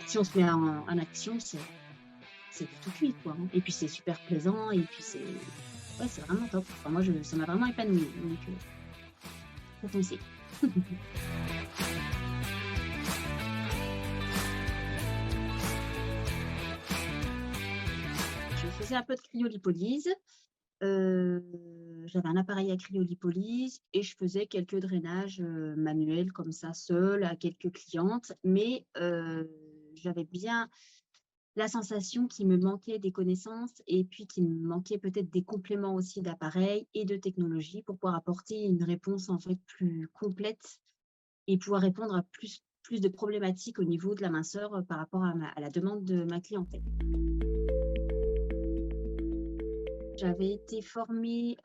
si on se met en action, c'est tout cuit, quoi, hein. Et puis c'est super plaisant et puis ouais, c'est vraiment top. Enfin, moi, ça m'a vraiment épanouie, donc faut foncer. Je faisais un peu de cryolipolyse. Heu, J'avais un appareil à cryolipolyse et je faisais quelques drainages, manuels comme ça seule à quelques clientes. Mais, j'avais bien la sensation qu'il me manquait des connaissances et puis qu'il me manquait peut-être des compléments aussi d'appareils et de technologie pour pouvoir apporter une réponse en fait plus complète et pouvoir répondre à plus de problématiques au niveau de la minceur, par rapport à la demande de ma clientèle. J'avais été formée,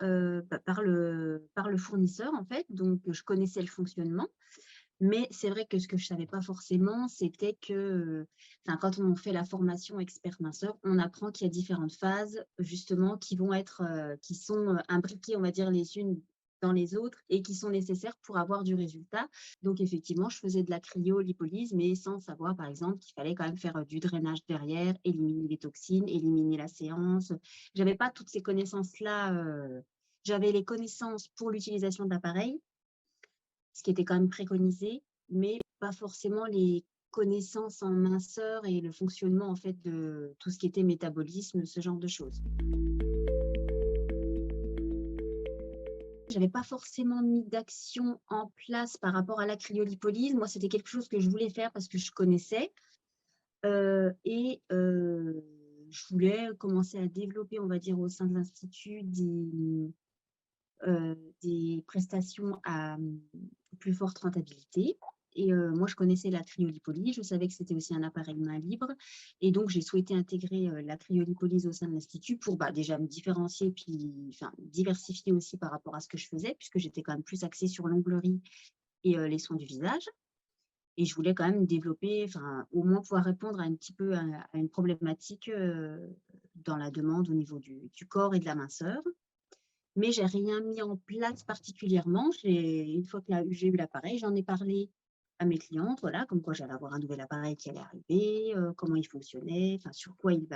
par le fournisseur en fait, donc je connaissais le fonctionnement. Mais c'est vrai que ce que je savais pas forcément, c'était que, enfin, quand on fait la formation expert minceur, on apprend qu'il y a différentes phases, justement, qui sont, imbriquées, on va dire, les unes dans les autres et qui sont nécessaires pour avoir du résultat. Donc effectivement, je faisais de la cryolipolyse, mais sans savoir, par exemple, qu'il fallait quand même faire, du drainage derrière, éliminer les toxines, éliminer la séance. J'avais pas toutes ces connaissances-là, j'avais les connaissances pour l'utilisation de l'appareil, ce qui était quand même préconisé, mais pas forcément les connaissances en minceur et le fonctionnement en fait de tout ce qui était métabolisme, ce genre de choses. J'avais pas forcément mis d'action en place par rapport à la cryolipolyse. Moi, c'était quelque chose que je voulais faire parce que je connaissais, je voulais commencer à développer, on va dire, au sein de l'institut des prestations à, plus forte rentabilité. Et moi, je connaissais la cryolipolyse, je savais que c'était aussi un appareil main libre et donc j'ai souhaité intégrer, la cryolipolyse au sein de l'institut pour, bah, déjà me différencier puis enfin diversifier aussi par rapport à ce que je faisais puisque j'étais quand même plus axée sur l'onglerie et les soins du visage et je voulais quand même développer, enfin au moins pouvoir répondre à un petit peu à une problématique, dans la demande au niveau du corps et de la minceur. Mais j'ai rien mis en place particulièrement. Une fois que j'ai eu l'appareil, j'en ai parlé à mes clientes, voilà, comme quoi j'allais avoir un nouvel appareil qui allait arriver, comment il fonctionnait, enfin sur quoi il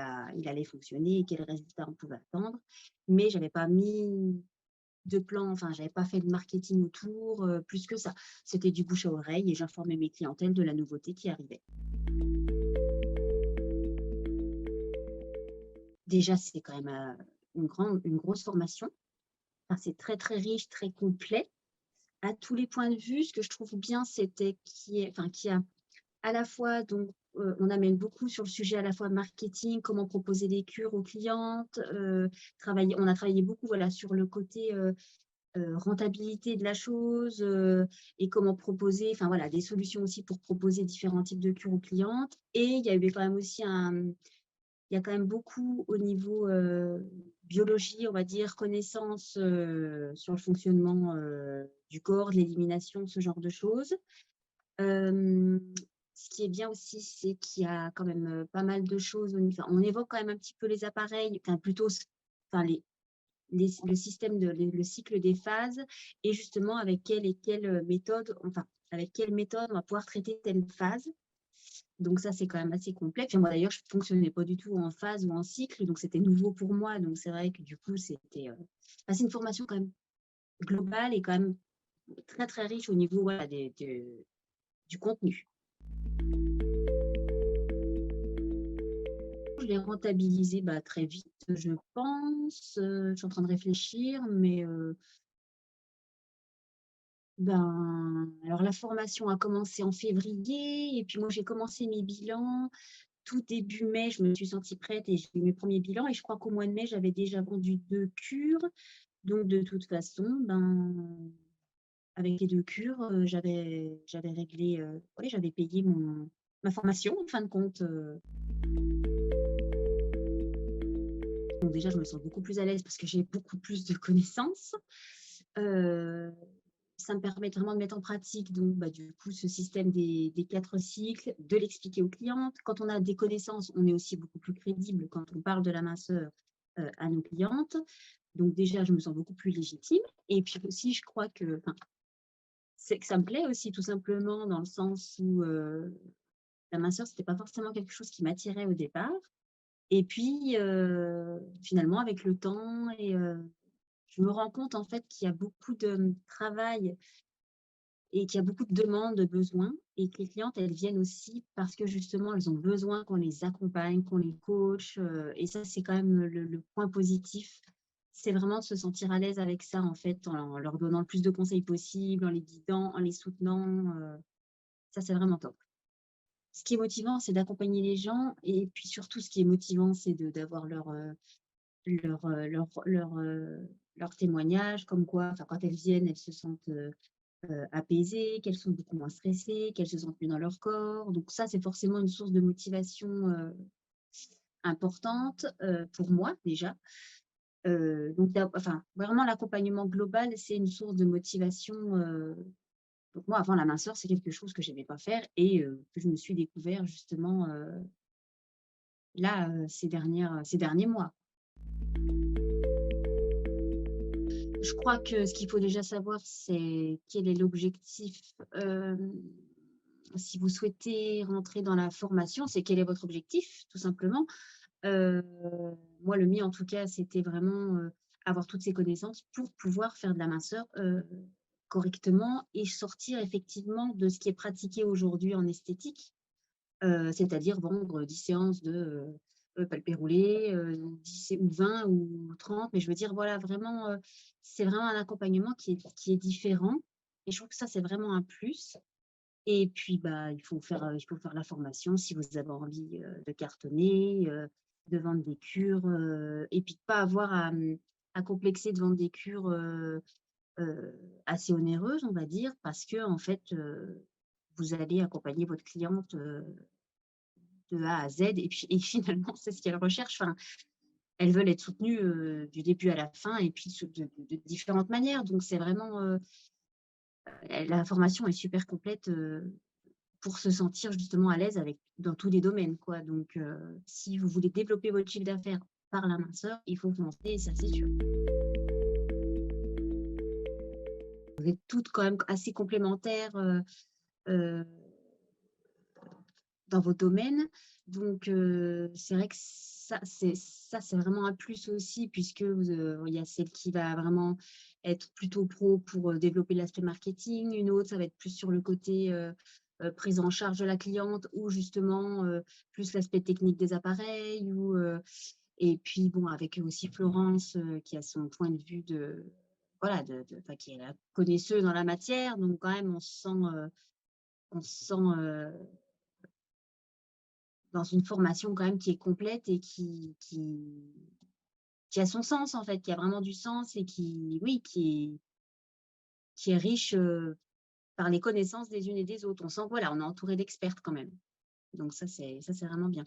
allait fonctionner et quels résultats on pouvait attendre. Mais j'avais pas mis de plan, enfin j'avais pas fait de marketing autour, plus que ça. C'était du bouche à oreille et j'informais mes clientèles de la nouveauté qui arrivait. Déjà, c'est quand même, une grosse formation. Enfin, c'est très, très riche, très complet. À tous les points de vue, ce que je trouve bien, c'était qu'il y a à la fois donc, on amène beaucoup sur le sujet à la fois marketing, comment proposer des cures aux clientes, on a travaillé beaucoup, voilà, sur le côté, rentabilité de la chose, et comment proposer, enfin voilà, des solutions aussi pour proposer différents types de cures aux clientes et il y avait quand même aussi il y a quand même beaucoup au niveau, biologie, on va dire, connaissances, sur le fonctionnement, du corps, de l'élimination, ce genre de choses. Hem, Ce qui est bien aussi, c'est qu'il y a quand même, pas mal de choses on évoque quand même un petit peu les appareils, enfin plutôt enfin le système le cycle des phases et justement avec quelle méthode, enfin avec quelle méthode on va pouvoir traiter telle phase. Donc ça, c'est quand même assez complexe. Et moi d'ailleurs, je ne fonctionnais pas du tout en phase ou en cycle, donc c'était nouveau pour moi. Donc c'est vrai que du coup, c'est une formation quand même globale et quand même très, très riche au niveau, voilà, du contenu. Je l'ai rentabilisé, bah, très vite, je pense, je suis en train de réfléchir, mais alors la formation a commencé en février et puis moi j'ai commencé mes bilans tout début mai, je me suis sentie prête et j'ai eu mes premiers bilans et je crois qu'au mois de mai, j'avais déjà vendu 2 cures. Donc de toute façon, avec les 2 cures, j'avais réglé, oui, j'avais payé ma formation en fin de compte, donc déjà je me sens beaucoup plus à l'aise parce que j'ai beaucoup plus de connaissances. Heu, Ça me permet vraiment de mettre en pratique donc bah, du coup ce système des 4 cycles, de l'expliquer aux clientes. Quand on a des connaissances, on est aussi beaucoup plus crédible quand on parle de la minceur, à nos clientes. Donc déjà, je me sens beaucoup plus légitime et puis aussi je crois que enfin, c'est que ça me plaît aussi tout simplement dans le sens où, la minceur, c'était pas forcément quelque chose qui m'attirait au départ. Et puis, finalement, avec le temps je me rends compte, en fait, qu'il y a beaucoup de, travail et qu'il y a beaucoup de demandes, de besoins et que les clientes, elles viennent aussi parce que justement, elles ont besoin qu'on les accompagne, qu'on les coach, et ça, c'est quand même le point positif. C'est vraiment de se sentir à l'aise avec ça, en fait, en leur donnant le plus de conseils possible, en les guidant, en les soutenant, ça, c'est vraiment top. Ce qui est motivant, c'est d'accompagner les gens et puis surtout ce qui est motivant, c'est d'avoir leur témoignage comme quoi, enfin, quand elles viennent, elles se sentent, apaisées, qu'elles sont beaucoup moins stressées, qu'elles se sentent mieux dans leur corps. Donc ça, c'est forcément une source de motivation, importante, pour moi déjà. Donc enfin, vraiment l'accompagnement global, c'est une source de motivation, donc moi, avant la minceur, c'est quelque chose que j'aimais pas faire et que je me suis découvert justement, là, ces derniers mois. Je crois que ce qu'il faut déjà savoir, c'est quel est l'objectif, si vous souhaitez rentrer dans la formation, c'est quel est votre objectif, tout simplement. Heu, Moi, le mien, en tout cas, c'était vraiment, avoir toutes ces connaissances pour pouvoir faire de la minceur, correctement et sortir effectivement de ce qui est pratiqué aujourd'hui en esthétique. C'est-à-dire vendre 10 séances de, palpé roulé, 10 ou 20 ou 30, mais je veux dire, voilà, vraiment, c'est vraiment un accompagnement qui est différent et je trouve que ça, c'est vraiment un plus et puis, bah, il faut faire la formation si vous avez envie, de cartonner, de vendre des cures, et puis de pas avoir à complexer de vendre des cures, assez onéreuses, on va dire, parce que en fait, vous allez accompagner votre cliente, de A à Z et puis et finalement, c'est ce qu'elles recherchent. Enfin, elles veulent être soutenues, du début à la fin et puis de différentes manières. Donc c'est vraiment, la formation est super complète, pour se sentir justement à l'aise avec dans tous les domaines, quoi. Donc si vous voulez développer votre chiffre d'affaires par la minceur, il faut vous lancer, ça c'est sûr. Vous êtes toutes quand même assez complémentaires, heu dans vos domaines. Donc, c'est vrai que c'est vraiment un plus aussi puisque il y a celle qui va vraiment être plutôt pro pour, développer l'aspect marketing. Une autre, ça va être plus sur le côté, prise en charge de la cliente ou justement, plus l'aspect technique des appareils et puis bon, avec aussi Florence, qui a son point de vue de voilà, enfin qui est la connaisseuse dans la matière. Donc quand même on se sent, dans une formation quand même qui est complète et qui a son sens en fait, qui a vraiment du sens et qui oui, qui est riche, par les connaissances des unes et des autres. On sent que voilà, on est entouré d'expertes quand même. Donc ça, c'est vraiment bien.